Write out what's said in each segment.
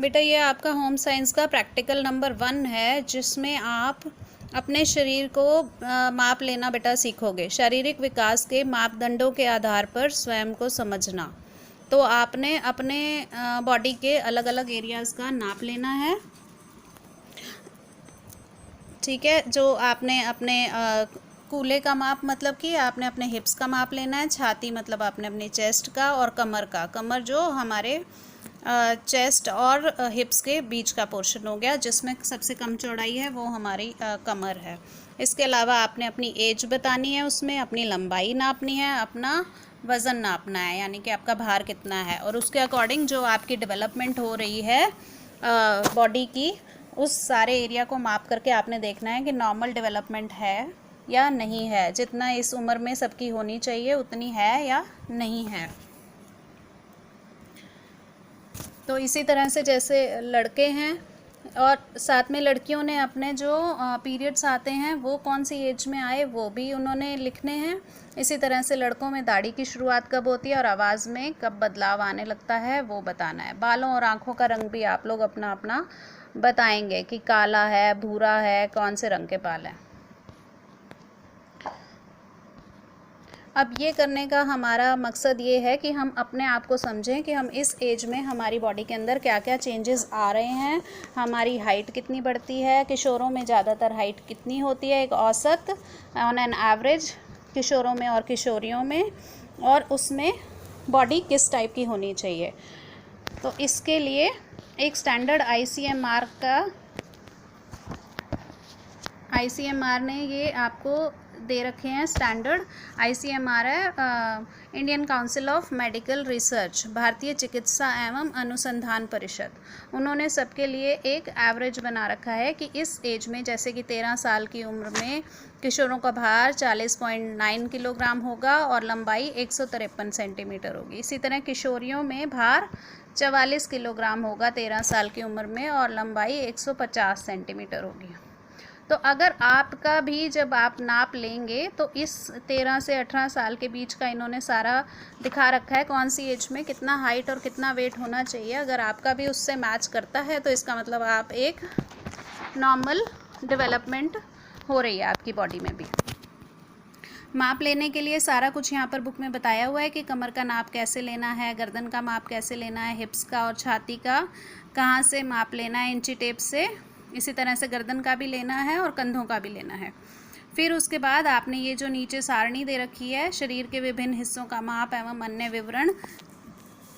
बेटा ये आपका होम साइंस का प्रैक्टिकल नंबर 1 है, जिसमें आप अपने शरीर को माप लेना बेटा सीखोगे। शारीरिक विकास के मापदंडों के आधार पर स्वयं को समझना। तो आपने अपने बॉडी के अलग अलग एरियाज़ का नाप लेना है, ठीक है। जो आपने अपने कूल्हे का माप मतलब कि आपने अपने हिप्स का माप लेना है, छाती मतलब आपने अपनी चेस्ट का, और कमर का, कमर जो हमारे चेस्ट और हिप्स के बीच का पोर्शन हो गया, जिसमें सबसे कम चौड़ाई है वो हमारी कमर है। इसके अलावा आपने अपनी एज बतानी है, उसमें अपनी लंबाई नापनी है, अपना वज़न नापना है, यानी कि आपका भार कितना है, और उसके अकॉर्डिंग जो आपकी डेवलपमेंट हो रही है बॉडी की, उस सारे एरिया को माप करके आपने देखना है कि नॉर्मल डेवलपमेंट है या नहीं है, जितना इस उम्र में सबकी होनी चाहिए उतनी है या नहीं है। तो इसी तरह से जैसे लड़के हैं और साथ में लड़कियों ने अपने जो पीरियड्स आते हैं वो कौन सी एज में आए वो भी उन्होंने लिखने हैं। इसी तरह से लड़कों में दाढ़ी की शुरुआत कब होती है और आवाज़ में कब बदलाव आने लगता है वो बताना है। बालों और आँखों का रंग भी आप लोग अपना अपना बताएंगे कि काला है, भूरा है, कौन से रंग के बाल हैं। अब ये करने का हमारा मकसद ये है कि हम अपने आप को समझें कि हम इस एज में हमारी बॉडी के अंदर क्या क्या चेंजेस आ रहे हैं, हमारी हाइट कितनी बढ़ती है, किशोरों में ज़्यादातर हाइट कितनी होती है, एक औसत ऑन एन एवरेज किशोरों में और किशोरियों में, और उसमें बॉडी किस टाइप की होनी चाहिए। तो इसके लिए एक स्टैंडर्ड ICMR ने ये आपको दे रखे हैं। स्टैंडर्ड ICMR है Indian council of medical research, भारतीय चिकित्सा एवं अनुसंधान परिषद। उन्होंने सबके लिए एक एवरेज बना रखा है कि इस एज में, जैसे कि 13 साल की उम्र में किशोरों का भार 40.9 किलोग्राम होगा और लंबाई 153 सेंटीमीटर होगी। इसी तरह किशोरियों में भार 44 किलोग्राम होगा 13 साल की उम्र में और लंबाई 150 सेंटीमीटर होगी। तो अगर आपका भी जब आप नाप लेंगे तो इस 13 से 18 साल के बीच का इन्होंने सारा दिखा रखा है, कौन सी एज में कितना हाइट और कितना वेट होना चाहिए। अगर आपका भी उससे मैच करता है तो इसका मतलब आप एक नॉर्मल डेवलपमेंट हो रही है आपकी बॉडी में भी। माप लेने के लिए सारा कुछ यहाँ पर बुक में बताया हुआ है कि कमर का नाप कैसे लेना है, गर्दन का माप कैसे लेना है, हिप्स का और छाती का कहाँ से माप लेना है इंची टेप से, इसी तरह से गर्दन का भी लेना है और कंधों का भी लेना है। फिर उसके बाद आपने ये जो नीचे सारणी दे रखी है शरीर के विभिन्न हिस्सों का माप एवं अन्य विवरण,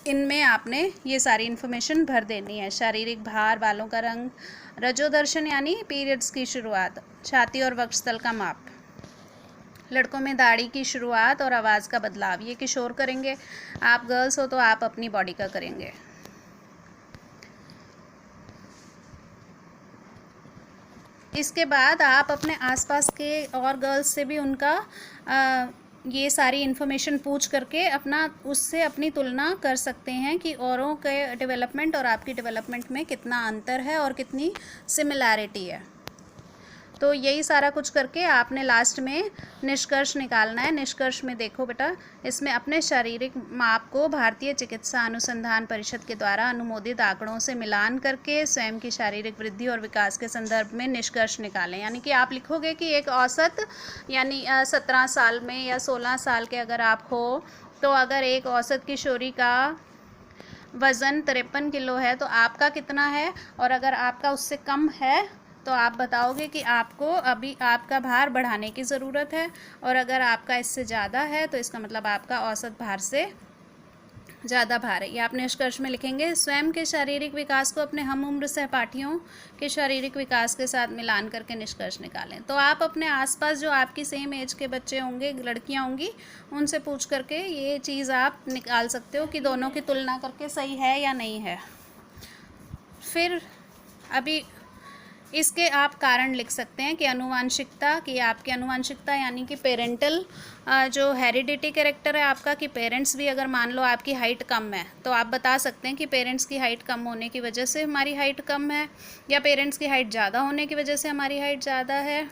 इनमें आपने ये सारी इन्फॉर्मेशन भर देनी है। शारीरिक भार, बालों का रंग, रजोदर्शन यानी पीरियड्स की शुरुआत, छाती और वक्षस्थल का माप, लड़कों में दाढ़ी की शुरुआत और आवाज़ का बदलाव, ये किशोर करेंगे। आप गर्ल्स हो तो आप अपनी बॉडी का करेंगे। इसके बाद आप अपने आसपास के और गर्ल्स से भी उनका ये सारी इन्फॉर्मेशन पूछ करके अपना उससे अपनी तुलना कर सकते हैं कि औरों के डेवलपमेंट और आपकी डेवलपमेंट में कितना अंतर है और कितनी सिमिलैरिटी है। तो यही सारा कुछ करके आपने लास्ट में निष्कर्ष निकालना है। निष्कर्ष में देखो बेटा, इसमें अपने शारीरिक माप को भारतीय चिकित्सा अनुसंधान परिषद के द्वारा अनुमोदित आंकड़ों से मिलान करके स्वयं की शारीरिक वृद्धि और विकास के संदर्भ में निष्कर्ष निकालें। यानी कि आप लिखोगे कि एक औसत, यानी 17 साल में या 16 साल के अगर आप हो तो अगर एक औसत किशोरी का वज़न 53 किलो है तो आपका कितना है, और अगर आपका उससे कम है तो आप बताओगे कि आपको अभी आपका भार बढ़ाने की ज़रूरत है, और अगर आपका इससे ज़्यादा है तो इसका मतलब आपका औसत भार से ज़्यादा भार है। ये आप निष्कर्ष में लिखेंगे। स्वयं के शारीरिक विकास को अपने हम उम्र सहपाठियों के शारीरिक विकास के साथ मिलान करके निष्कर्ष निकालें। तो आप अपने आसपास जो आपकी सेम एज के बच्चे होंगे, लड़कियां होंगी, उनसे पूछ करके ये चीज़ आप निकाल सकते हो कि दोनों की तुलना करके सही है या नहीं है। फिर अभी इसके आप कारण लिख सकते हैं कि अनुवांशिकता, कि आपकी अनुवांशिकता यानी कि पेरेंटल जो हेरिडिटी कैरेक्टर है आपका, कि पेरेंट्स भी अगर मान लो आपकी हाइट कम है तो आप बता सकते हैं कि पेरेंट्स की हाइट कम होने की वजह से हमारी हाइट कम है, या पेरेंट्स की हाइट ज़्यादा होने की वजह से हमारी हाइट ज़्यादा है,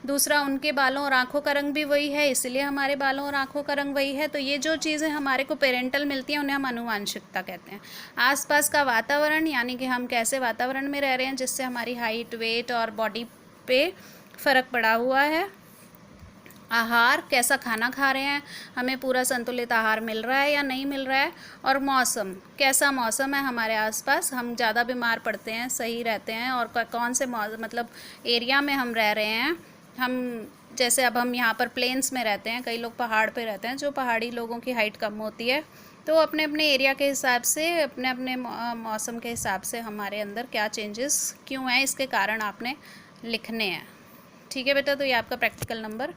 दूसरा, उनके बालों और आँखों का रंग भी वही है, इसलिए हमारे बालों और आँखों का रंग वही है। तो ये जो चीज़ें हमारे को पेरेंटल मिलती हैं उन्हें हम आनुवांशिकता कहते हैं। आसपास का वातावरण, यानी कि हम कैसे वातावरण में रह रहे हैं जिससे हमारी हाइट, वेट और बॉडी पे फ़र्क पड़ा हुआ है। आहार, कैसा खाना खा रहे हैं, हमें पूरा संतुलित आहार मिल रहा है या नहीं मिल रहा है। और मौसम, कैसा मौसम है हमारे आसपास, हम ज़्यादा बीमार पड़ते हैं, सही रहते हैं, और कौन से मतलब एरिया में हम रह रहे हैं। हम जैसे अब हम यहाँ पर प्लेन्स में रहते हैं, कई लोग पहाड़ पे रहते हैं, जो पहाड़ी लोगों की हाइट कम होती है। तो अपने अपने एरिया के हिसाब से, अपने अपने मौसम के हिसाब से हमारे अंदर क्या चेंजेस क्यों हैं, इसके कारण आपने लिखने हैं। ठीक है बेटा, तो ये आपका प्रैक्टिकल नंबर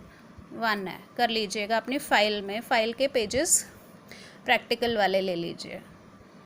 1 है। कर लीजिएगा अपनी फाइल में, फाइल के पेजेस प्रैक्टिकल वाले ले लीजिए।